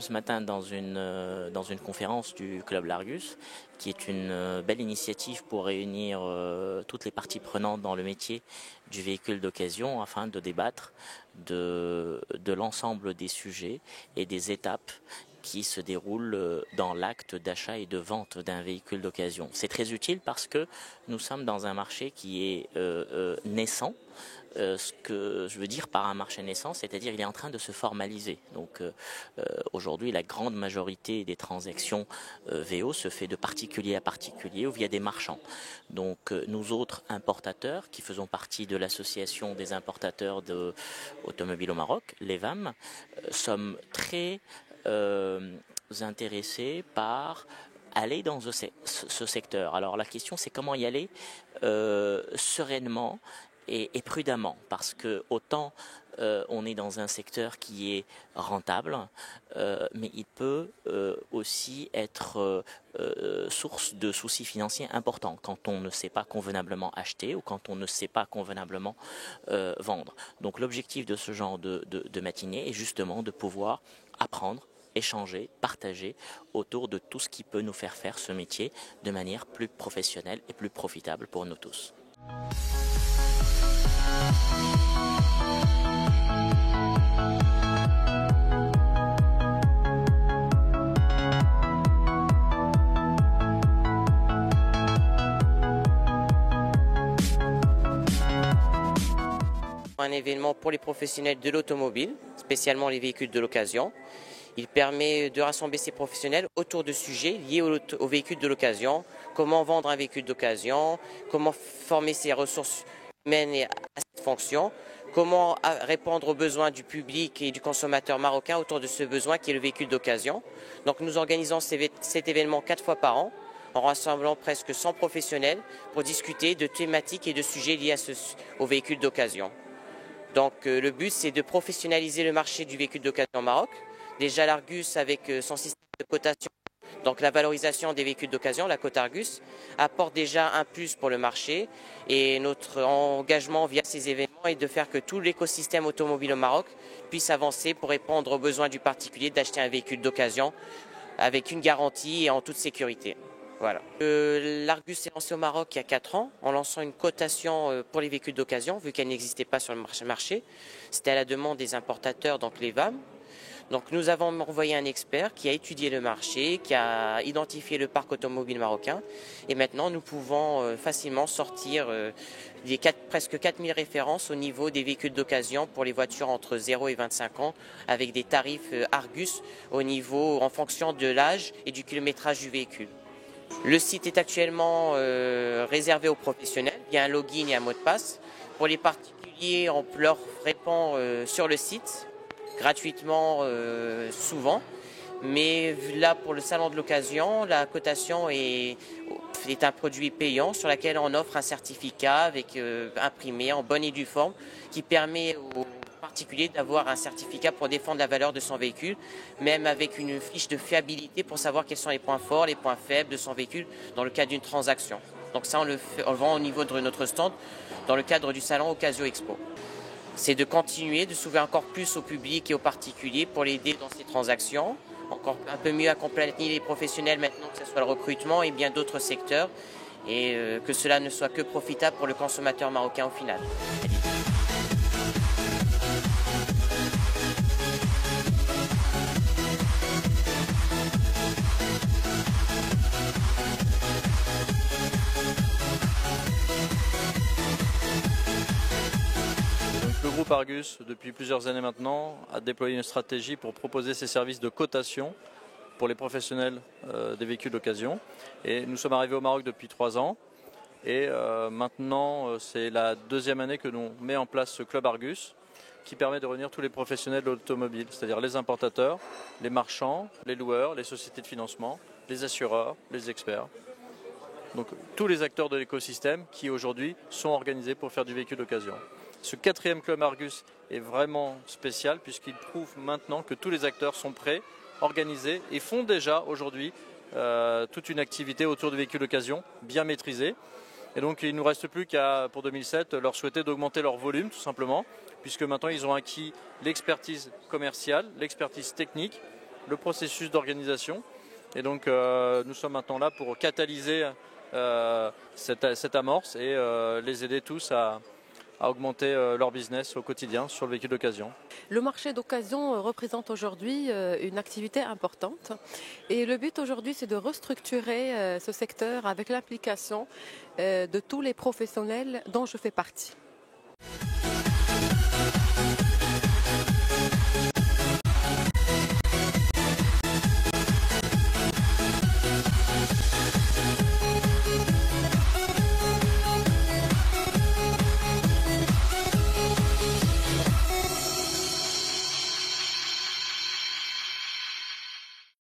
ce matin dans une conférence du Club L'Argus, qui est une belle initiative pour réunir toutes les parties prenantes dans le métier du véhicule d'occasion afin de débattre de l'ensemble des sujets et des étapes qui se déroulent dans l'acte d'achat et de vente d'un véhicule d'occasion. C'est très utile parce que nous sommes dans un marché qui est naissant. Ce que je veux dire par un marché naissant, c'est-à-dire il est en train de se formaliser. Donc aujourd'hui, la grande majorité des transactions VO se fait de particulier à particulier ou via des marchands. Donc nous autres importateurs, qui faisons partie de l'association des importateurs automobiles au Maroc, l'EVAM, sommes très intéressés par aller dans ce secteur. Alors la question, c'est comment y aller sereinement et prudemment, parce que autant on est dans un secteur qui est rentable, mais il peut aussi être source de soucis financiers importants quand on ne sait pas convenablement acheter ou quand on ne sait pas convenablement vendre. Donc l'objectif de ce genre de matinée est justement de pouvoir apprendre, échanger, partager autour de tout ce qui peut nous faire faire ce métier de manière plus professionnelle et plus profitable pour nous tous. Un événement pour les professionnels de l'automobile, spécialement les véhicules de l'occasion. Il permet de rassembler ces professionnels autour de sujets liés aux véhicules de l'occasion, comment vendre un véhicule d'occasion, comment former ses ressources humaines à cette fonction, comment répondre aux besoins du public et du consommateur marocain autour de ce besoin qui est le véhicule d'occasion. Donc nous organisons cet événement 4 fois par an, en rassemblant presque 100 professionnels pour discuter de thématiques et de sujets liés aux véhicules d'occasion. Donc le but, c'est de professionnaliser le marché du véhicule d'occasion au Maroc. Déjà l'Argus, avec son système de cotation, donc la valorisation des véhicules d'occasion, la cote Argus, apporte déjà un plus pour le marché. Et notre engagement via ces événements est de faire que tout l'écosystème automobile au Maroc puisse avancer pour répondre aux besoins du particulier d'acheter un véhicule d'occasion avec une garantie et en toute sécurité. Voilà. L'Argus s'est lancé au Maroc il y a 4 ans en lançant une cotation pour les véhicules d'occasion vu qu'elle n'existait pas sur le marché. C'était à la demande des importateurs, donc les VAM. Donc nous avons envoyé un expert qui a étudié le marché, qui a identifié le parc automobile marocain et maintenant nous pouvons facilement sortir presque 4000 références au niveau des véhicules d'occasion pour les voitures entre 0 et 25 ans avec des tarifs Argus en fonction de l'âge et du kilométrage du véhicule. Le site est actuellement réservé aux professionnels, il y a un login et un mot de passe. Pour les particuliers, on leur répond sur le site, gratuitement souvent. Mais là, pour le salon de l'occasion, la cotation est un produit payant sur lequel on offre un certificat avec imprimé en bonne et due forme qui permet aux particulier d'avoir un certificat pour défendre la valeur de son véhicule, même avec une fiche de fiabilité pour savoir quels sont les points forts, les points faibles de son véhicule dans le cadre d'une transaction. Donc ça, on le vend au niveau de notre stand dans le cadre du salon Ocasio Expo. C'est de continuer, de s'ouvrir encore plus au public et aux particuliers pour l'aider dans ces transactions, encore un peu mieux accompagner les professionnels maintenant que ce soit le recrutement et bien d'autres secteurs, et que cela ne soit que profitable pour le consommateur marocain au final. Le groupe Argus, depuis plusieurs années maintenant, a déployé une stratégie pour proposer ses services de cotation pour les professionnels des véhicules d'occasion. Et nous sommes arrivés au Maroc depuis 3 ans. Et maintenant, c'est la 2e année que l'on met en place ce club Argus qui permet de réunir tous les professionnels de l'automobile, c'est-à-dire les importateurs, les marchands, les loueurs, les sociétés de financement, les assureurs, les experts. Donc tous les acteurs de l'écosystème qui aujourd'hui sont organisés pour faire du véhicule d'occasion. Ce 4e club Argus est vraiment spécial puisqu'il prouve maintenant que tous les acteurs sont prêts, organisés et font déjà aujourd'hui toute une activité autour du véhicule d'occasion bien maîtrisée. Et donc il ne nous reste plus qu'à, pour 2007, leur souhaiter d'augmenter leur volume tout simplement, puisque maintenant ils ont acquis l'expertise commerciale, l'expertise technique le processus d'organisation. Et donc nous sommes maintenant là pour catalyser cette amorce et les aider tous à augmenter leur business au quotidien sur le véhicule d'occasion. Le marché d'occasion représente aujourd'hui une activité importante et le but aujourd'hui c'est de restructurer ce secteur avec l'implication de tous les professionnels dont je fais partie.